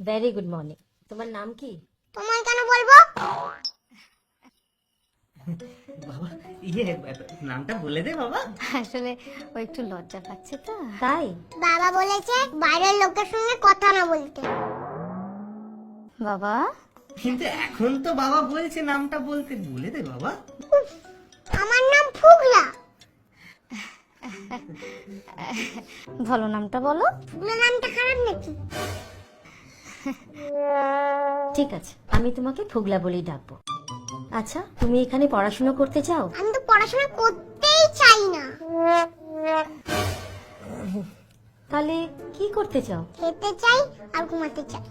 Very good morning. তোমার নাম কি? তোমার কেন বলবো? বাবা নামটা বলে দে বাবা। আসলে ও একটু লজ্জা পাচ্ছে তো তাই। বাবা বলেছে বাইরের লোকের সঙ্গে কথা না বলতে। বাবা কিন্তু এখন তো বাবা বলছে নামটা বলতে, বলে দে বাবা। আমার নাম ফুগলা। ভালো নামটা বলো। ফুগলা নামটা খারাপ নাকি? ঠিক আছে, আমি তোমাকে ফুগলা বলেই ডাকবো। আচ্ছা, তুমি এখানে পড়াশোনা করতে চাও? আমি তো পড়াশোনা করতেই চাই না। তাহলে কি করতে চাও? খেতে চাই আর ঘুমাতে চাই।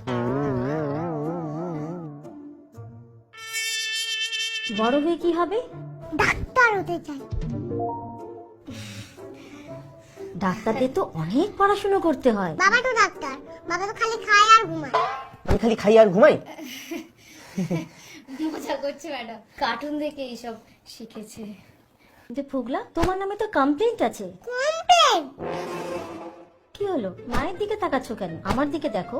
বড় হয়ে কি হবে? ডাক্তার হতে চাই। ডাক্তারদের তো অনেক পড়াশোনা করতে হয়। বাবা তো ডাক্তার, বাবা তো খালি খায় আর ঘুমায়। আমি খালি খাই আর ঘুমাই। মজা করছে ম্যাডাম, কার্টুন দেখে এইসব শিখেছে। কিন্তু ফুগলা, তোমার নামে তো কমপ্লেন্ট আছে। কমপ্লেন? কি হলো, মায়ের দিকে তাকাচ্ছ কেন? আমার দিকে দেখো।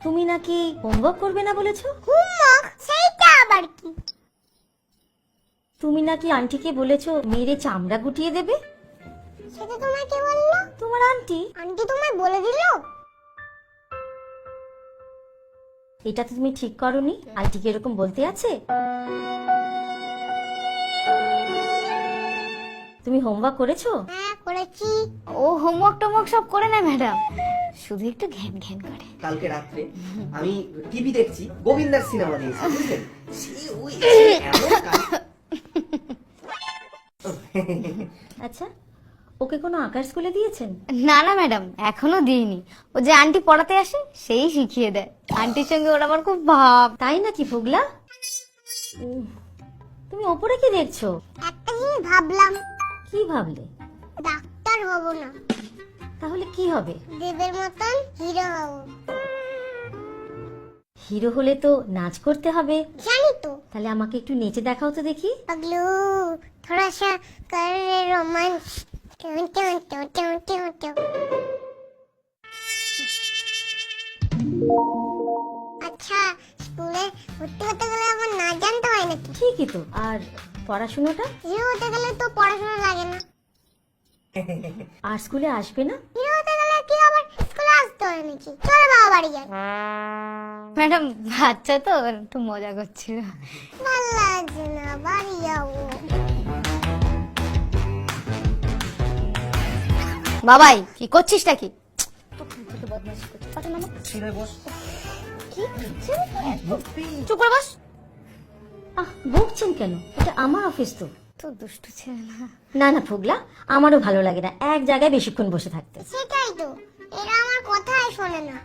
তুমি নাকি হোমওয়ার্ক করবে না বলেছো? হোমওয়ার্ক? সেইটা আবার কি? তুমি নাকি আন্টিকে বলেছো মেরে চামড়া গুটিয়ে দেবে। সেটা তোমায় কে বললো? তোমার আন্টি। আন্টি তোমায় বলে দিল? এটা তো তুমি ঠিক করোনি। আন্টিকে এরকম বলতে আছে? তুমি হোমওয়ার্ক করেছো? হ্যাঁ করেছি। ও হোমওয়ার্ক টোমওয়ার্ক সব করে না ম্যাডাম, শুধু একটু ঘ্যান ঘ্যান করে। কালকে রাত্রে আমি টিভি দেখছি, গোবিন্দার সিনেমা দিয়েছে, বুঝলেন? আচ্ছা, ওকে কোনো আঁকার স্কুলে দিয়েছেন? না না ম্যাডাম, এখনো দিইনি। ও যে আন্টি পড়াতে আসে সেই শিখিয়ে দেয়। আন্টির সঙ্গে ওর আমার খুব ভাব। তাই নাকি ফুগলা? তুমি ওপরে কি দেখছো? একটা জিনিস ভাবলাম। কি ভাবলে? ডাক্তার হব না, তাহলে কি হবে? দেবের মতন হিরো হব। হিরো হলে তো নাচ করতে হবে। জানি তো। তাহলে আমাকে একটু নেচে দেখাও তো দেখি। पगलू थोड़ा सा कर रे रोमांस। ट्यों ट्यों ट्यों ट्यों ट्यों ट्यों। আচ্ছা, স্কুলে ভর্তি হতে গেলে আমার না জানতে হয় নাকি? ঠিকই তো। আর পড়াশোনাটা? হিরো হতে গেলে তো পড়াশোনা লাগে না। আর স্কুলে আসবে না? হিরো হতে গেলে কি আবার স্কুলে আসতে হয় নাকি? চল বাবা বাড়ি যাই। ম্যাডাম বাচ্চা তো একটু মজা করছিল। ভালো লাগছে না, বাড়ি যাবো। বাবাই কি করছিসটা কি? চুপ করে বস। বকছেন কেন? এটা আমার অফিস তো। তো দুষ্টু ছেলে না। না না ফুগলা, আমারও ভালো লাগে না এক জায়গায় বেশিক্ষণ বসে থাকতে। সেটাই তো, এরা আমার কথাই শোনে না।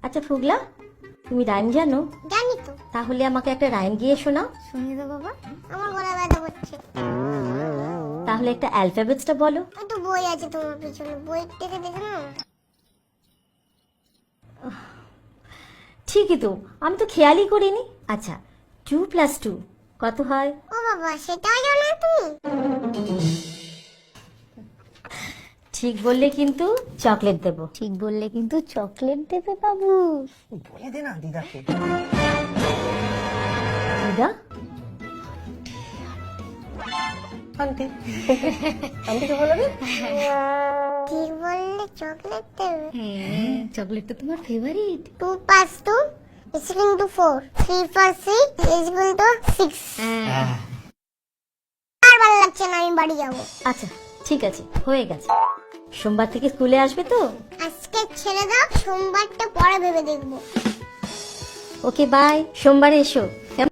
আচ্ছা ফুগলা, তুমি রাইম জানো? জানি তো। তাহলে আমাকে একটা রাইম গিয়ে শোনাও। শুনিয়ে দাও বাবা। আমার গলা ব্যথা করছে। তাহলে একটা অ্যালফাবেটসটা বলো। ওই তো বই আছে তোমার পিছনে, বই থেকে দেখে না। ঠিকই তো, আমি তো খেয়ালই করিনি। আচ্ছা, 2+2 কত হয়? ও বাবা, সেটাও জানো তুমি? ঠিক বললে কিন্তু চকলেট দেবো। ঠিক বললে কিন্তু চকলেট দেবে বাবু। বলে দে না দিদাকে। দিদা? আন্টি আন্টিকে বলে দে। ঠিক বললে চকলেট দেবে। চকলেটটা তোমার ফেভারিট। 2 + 2 = 4, 3 + 3 = 6। আর ভালো লাগছে না, আমি বাড়ি যাবো। আচ্ছা ঠিক আছে, হয়ে গেছে। সোমবার থেকে স্কুলে আসবে তো? আজকে ছেড়ে দাও, সোমবারটা পরে ভেবে দেখবো। ওকে বাই, সোমবারে এসো।